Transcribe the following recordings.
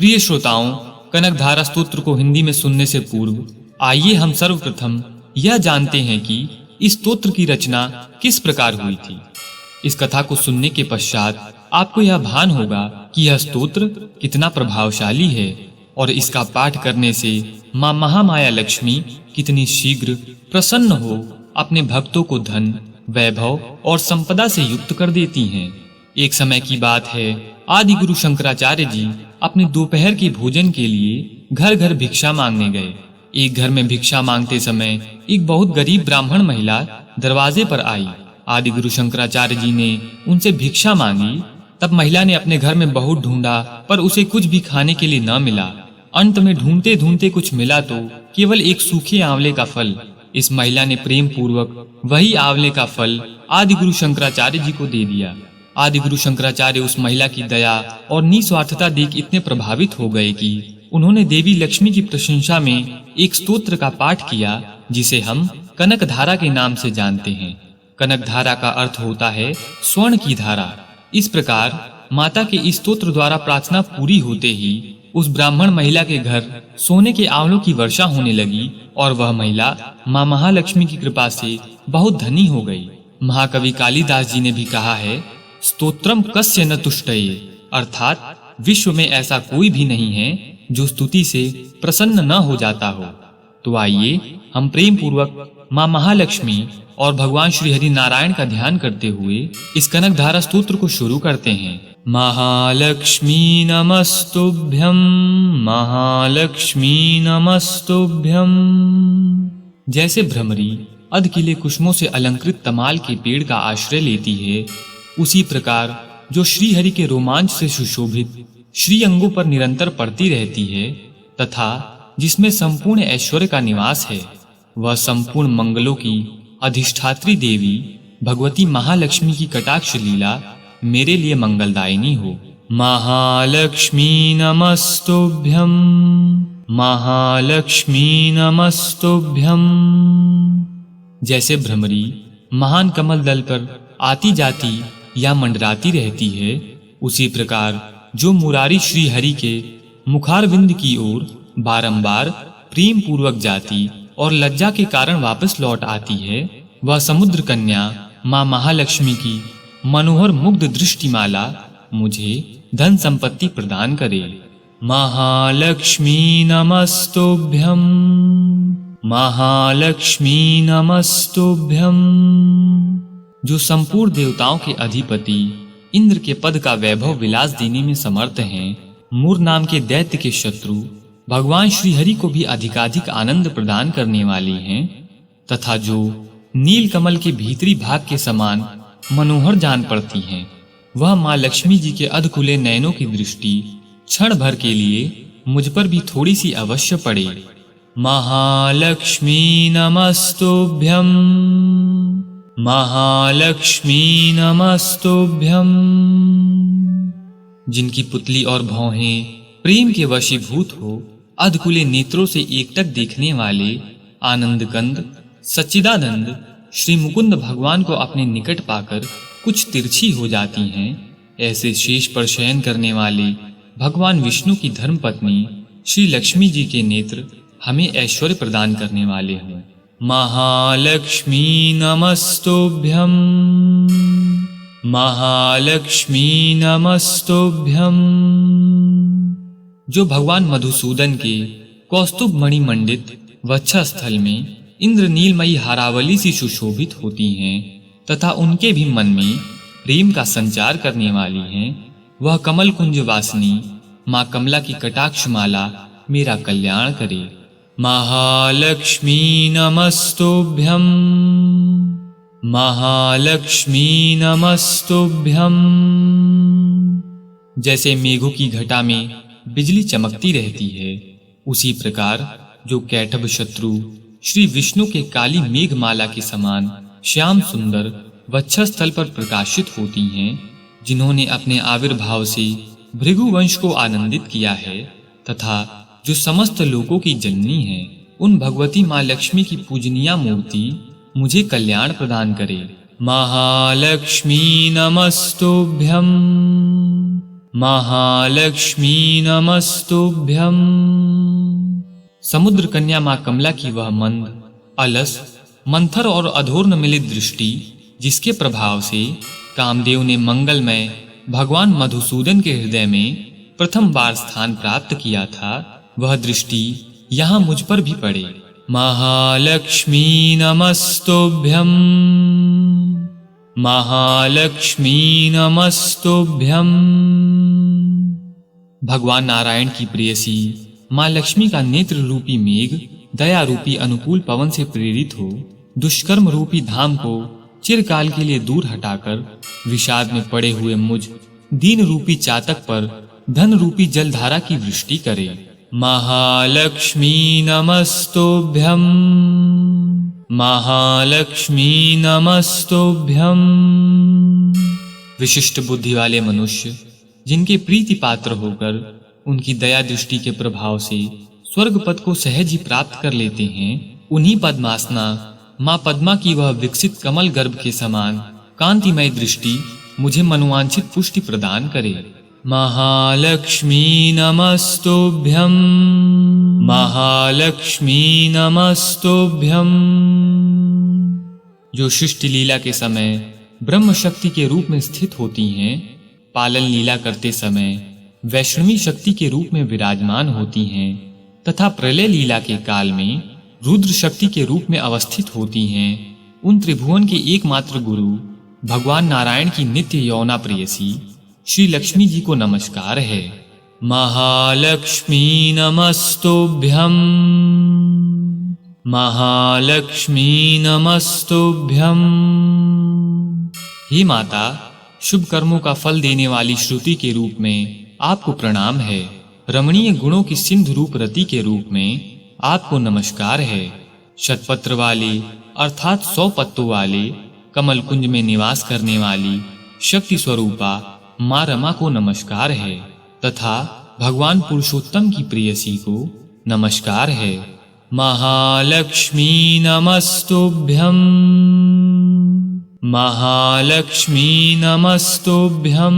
प्रिय श्रोताओं, कनकधारा स्तोत्र को हिंदी में सुनने से पूर्व आइए हम सर्वप्रथम यह जानते हैं कि इस स्तोत्र की रचना किस प्रकार हुई थी। इस कथा को सुनने के पश्चात आपको यह भान होगा कि यह स्तोत्र कितना प्रभावशाली है और इसका पाठ करने से माँ महामाया लक्ष्मी कितनी शीघ्र प्रसन्न हो अपने भक्तों को धन, वैभव और संपदा से युक्त कर देती हैं। एक समय की बात है, आदि गुरु शंकराचार्य जी अपने दोपहर के भोजन के लिए घर घर भिक्षा मांगने गए। एक घर में भिक्षा मांगते समय एक बहुत गरीब ब्राह्मण महिला दरवाजे पर आई। आदि गुरु शंकराचार्य जी ने उनसे भिक्षा मांगी। तब महिला ने अपने घर में बहुत ढूंढा, पर उसे कुछ भी खाने के लिए न मिला। अंत में ढूंढते ढूंढते कुछ मिला तो केवल एक सूखे आंवले का फल। इस महिला ने प्रेम पूर्वक वही आंवले का फल आदि गुरु शंकराचार्य जी को दे दिया। आदि गुरु शंकराचार्य उस महिला की दया और निस्वार्थता देख इतने प्रभावित हो गए कि उन्होंने देवी लक्ष्मी की प्रशंसा में एक स्तोत्र का पाठ किया, जिसे हम कनकधारा के नाम से जानते हैं। कनकधारा का अर्थ होता है स्वर्ण की धारा। इस प्रकार माता के इस स्तोत्र द्वारा प्रार्थना पूरी होते ही उस ब्राह्मण महिला के घर सोने के आंवलों की वर्षा होने लगी और वह महिला माँ महालक्ष्मी की कृपा से बहुत धनी हो गई। महाकवि कालिदास जी ने भी कहा है, स्तोत्रम कस्य न तुष्टये, अर्थात विश्व में ऐसा कोई भी नहीं है जो स्तुति से प्रसन्न न हो जाता हो। तो आइए हम प्रेम पूर्वक माँ महालक्ष्मी और भगवान श्री हरि नारायण का ध्यान करते हुए इस कनकधारा स्तोत्र को शुरू करते हैं। महालक्ष्मी नमस्तुभ्यं, महालक्ष्मी नमस्तुभ्यं। जैसे भ्रमरी अधकिले कुसुमों से अलंकृत तमाल के पेड़ का आश्रय लेती है, उसी प्रकार जो श्री हरि के रोमांच से सुशोभित श्री अंगों पर निरंतर पड़ती रहती है तथा जिसमें संपूर्ण ऐश्वर्य का निवास है, वह संपूर्ण मंगलों की अधिष्ठात्री देवी भगवती महालक्ष्मी की कटाक्ष लीला मेरे लिए मंगलदायिनी हो। महालक्ष्मी नमस्तुभ्यं, महालक्ष्मी नमस्तुभ्यं। जैसे भ्रमरी महान कमल दल पर आती जाती या मंडराती रहती है, उसी प्रकार जो मुरारी श्री हरि के मुखारविंद की ओर बारंबार प्रेम पूर्वक जाती और लज्जा के कारण वापस लौट आती है, वह समुद्र कन्या माँ महालक्ष्मी की मनोहर मुग्ध दृष्टिमाला मुझे धन संपत्ति प्रदान करे। महालक्ष्मी नमस्तुभ्यं, महालक्ष्मी नमस्तुभ्यं। जो संपूर्ण देवताओं के अधिपति इंद्र के पद का वैभव विलास देने में समर्थ हैं, मूर नाम के दैत्य के शत्रु भगवान श्री हरि को भी अधिकाधिक आनंद प्रदान करने वाली हैं, तथा जो नील कमल के भीतरी भाग के समान मनोहर जान पड़ती हैं, वह माँ लक्ष्मी जी के अधखुले नयनों की दृष्टि क्षण भर के लिए मुझ पर भी थोड़ी सी अवश्य पड़े। महालक्ष्मी नमस्तुभ्यं, महालक्ष्मी नमस्तुभ्यं। जिनकी पुतली और भौहें प्रेम के वशीभूत हो, अधकुले नेत्रों से एकटक देखने वाले आनंद कंद सच्चिदानंद श्री मुकुंद भगवान को अपने निकट पाकर कुछ तिरछी हो जाती हैं, ऐसे शेष पर शयन करने वाले भगवान विष्णु की धर्मपत्नी श्री लक्ष्मी जी के नेत्र हमें ऐश्वर्य प्रदान करने वाले हों। महालक्ष्मी नमस्तुभ्यं, महालक्ष्मी नमस्तुभ्यं। जो भगवान मधुसूदन के कौस्तुभ मणि मंडित वक्षस्थल में इंद्र नीलमयी हारावली सी सुशोभित होती हैं तथा उनके भी मन में प्रेम का संचार करने वाली हैं, वह कमल कुंज वासिनी माँ कमला की कटाक्ष माला मेरा कल्याण करे। महालक्ष्मी नमस्तुभ्यं, महालक्ष्मी नमस्तुभ्यं। जैसे मेघों की घटा में बिजली चमकती रहती है, उसी प्रकार जो कैटभ शत्रु श्री विष्णु के काली मेघमाला के समान श्याम सुंदर वक्षस्थल पर प्रकाशित होती हैं, जिन्होंने अपने आविर्भाव से भृगुवंश को आनंदित किया है तथा जो समस्त लोकों की जननी है, उन भगवती माँ लक्ष्मी की पूजनीय मूर्ति मुझे कल्याण प्रदान करे। महालक्ष्मी नमस्तुभ्यं, महालक्ष्मी नमस्तुभ्यं। समुद्र कन्या मां कमला की वह मंद, अलस, मंथर और अधूर न मिलित दृष्टि, जिसके प्रभाव से कामदेव ने मंगलमय भगवान मधुसूदन के हृदय में प्रथम बार स्थान प्राप्त किया था, वह दृष्टि यहाँ मुझ पर भी पड़े। महालक्ष्मी नमस्तुभ्यं। महालक्ष्मी नमस्तुभ्यं। भगवान नारायण की प्रेयसी मां लक्ष्मी का नेत्र रूपी मेघ दया रूपी अनुकूल पवन से प्रेरित हो दुष्कर्म रूपी धाम को चिरकाल के लिए दूर हटाकर विषाद में पड़े हुए मुझ दीन रूपी चातक पर धन रूपी जलधारा की वृष्टि करे। महालक्ष्मी नमस्तुभ्यं। महालक्ष्मी नमस्तुभ्यं। विशिष्ट बुद्धि वाले मनुष्य जिनके प्रीति पात्र होकर उनकी दया दृष्टि के प्रभाव से स्वर्ग पद को सहज ही प्राप्त कर लेते हैं, उन्हीं पद्मासना मां पद्मा की वह विकसित कमल गर्भ के समान कांतिमय दृष्टि मुझे मनोवांछित पुष्टि प्रदान करे। महालक्ष्मी नमस्तुभ्यं। महालक्ष्मी नमस्तुभ्यं। जो सृष्टि लीला के समय ब्रह्म शक्ति के रूप में स्थित होती हैं, पालन लीला करते समय वैष्णवी शक्ति के रूप में विराजमान होती हैं तथा प्रलय लीला के काल में रुद्र शक्ति के रूप में अवस्थित होती हैं, उन त्रिभुवन के एकमात्र गुरु भगवान नारायण की नित्य यौना प्रेयसी श्री लक्ष्मी जी को नमस्कार है। महालक्ष्मी नमस्तुभ्यं। महालक्ष्मी नमस्तुभ्यं। हे माता, शुभ कर्मों का फल देने वाली श्रुति के रूप में आपको प्रणाम है। रमणीय गुणों की सिंधु रूप रति के रूप में आपको नमस्कार है। शतपत्र वाले अर्थात 100 पत्तों वाले कमल कुंज में निवास करने वाली शक्ति स्वरूपा मां रमा को नमस्कार है तथा भगवान पुरुषोत्तम की प्रेयसी को नमस्कार है। महालक्ष्मी नमस्तुभ्यं। महालक्ष्मी नमस्तुभ्यं।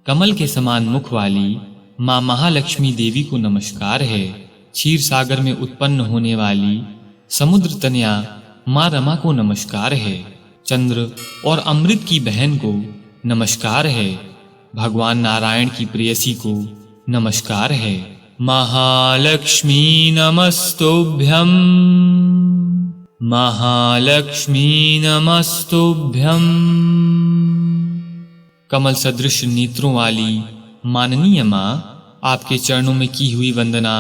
कमल के समान मुख वाली मां महालक्ष्मी देवी को नमस्कार है। क्षीर सागर में उत्पन्न होने वाली समुद्र तनया मां रमा को नमस्कार है। चंद्र और अमृत की बहन को नमस्कार है। भगवान नारायण की प्रेयसी को नमस्कार है। महालक्ष्मी नमस्तुभ्यं। महालक्ष्मी नमस्तुभ्यं। कमल सदृश नेत्रों वाली माननीय मां, आपके चरणों में की हुई वंदना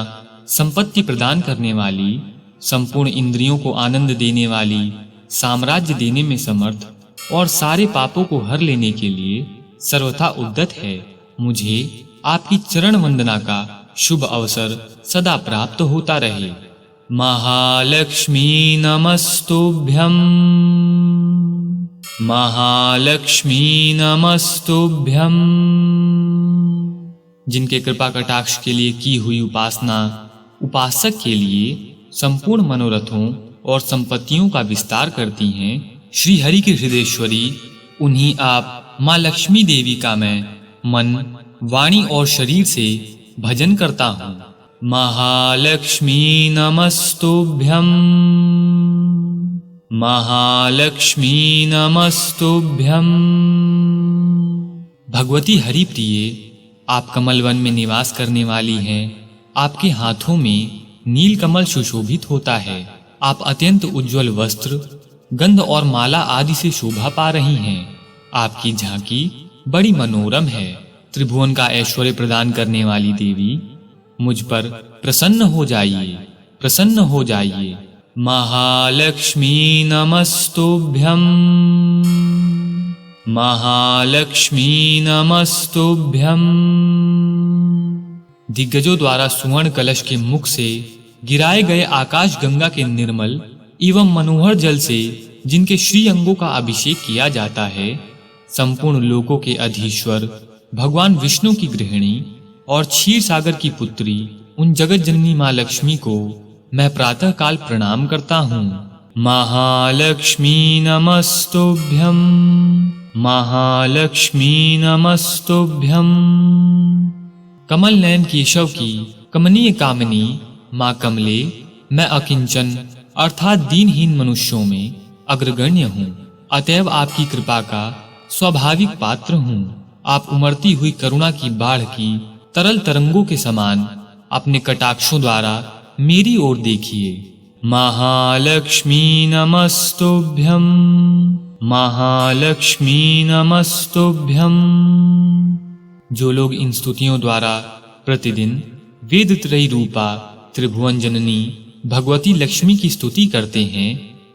संपत्ति प्रदान करने वाली, संपूर्ण इंद्रियों को आनंद देने वाली, साम्राज्य देने में समर्थ और सारे पापों को हर लेने के लिए सर्वथा उद्यत है। मुझे आपकी चरण वंदना का शुभ अवसर सदा प्राप्त होता रहे। महालक्ष्मी नमस्तुभ्यं। महालक्ष्मी नमस्तुभ्यं। जिनके कृपा कटाक्ष के लिए की हुई उपासना उपासक के लिए संपूर्ण मनोरथों और संपत्तियों का विस्तार करती हैं, श्री हरि की हृदयेश्वरी, उन्हीं आप मां लक्ष्मी देवी का मैं मन, वाणी और शरीर से भजन करता हूँ। महालक्ष्मी नमस्तुभ्यं। महालक्ष्मी नमस्तुभ्यं। भगवती हरि प्रिय, आप कमलवन में निवास करने वाली हैं। आपके हाथों में नील कमल सुशोभित होता है। आप अत्यंत उज्जवल वस्त्र, गंध और माला आदि से शोभा पा रही हैं। आपकी झांकी बड़ी मनोरम है। त्रिभुवन का ऐश्वर्य प्रदान करने वाली देवी, मुझ पर प्रसन्न हो जाइए, प्रसन्न हो जाइए। महालक्ष्मी नमस्तुभ्यं। महालक्ष्मी नमस्तुभ्यं। दिग्गजों द्वारा सुवर्ण कलश के मुख से गिराए गए आकाश गंगा के निर्मल एवं मनोहर जल से जिनके श्री अंगों का अभिषेक किया जाता है, संपूर्ण लोकों के अधीश्वर भगवान विष्णु की गृहिणी और क्षीर सागर की पुत्री उन जगत जननी मां लक्ष्मी को मैं प्रातः काल प्रणाम करता हूँ। महालक्ष्मी नमस्तुभ्यं। महालक्ष्मी नमस्तुभ्यं। कमल नयन केशव की कमनीय कामिनी माँ कमले, मैं अकिंचन अर्थात दीनहीन मनुष्यों में अग्रगण्य हूँ, अतएव आपकी कृपा का स्वाभाविक पात्र हूँ। आप उमड़ती हुई करुणा की बाढ़ की तरल तरंगों के समान अपने कटाक्षों द्वारा मेरी ओर देखिए। महालक्ष्मी नमस्तुभ्यं, महालक्ष्मी नमस्तुभ्यं। जो लोग इन स्तुतियों द्वारा प्रतिदिन वेदत्रयी रूपा त्रिभुवन जननी भगवती लक्ष्मी की स्तुति करते हैं,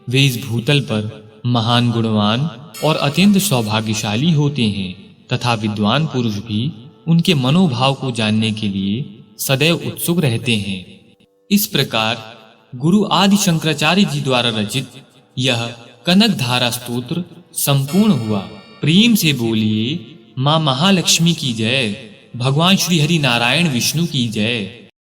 वे इस भूतल पर महान गुणवान और अत्यंत सौभाग्यशाली होते हैं तथा विद्वान पुरुष भी उनके मनोभाव को जानने के लिए सदैव उत्सुक रहते हैं। इस प्रकार गुरु आदि शंकराचार्य जी द्वारा रचित यह कनक धारा स्तोत्र संपूर्ण हुआ। प्रेम से बोलिए माँ महालक्ष्मी की जय, भगवान श्री हरि नारायण विष्णु की जय।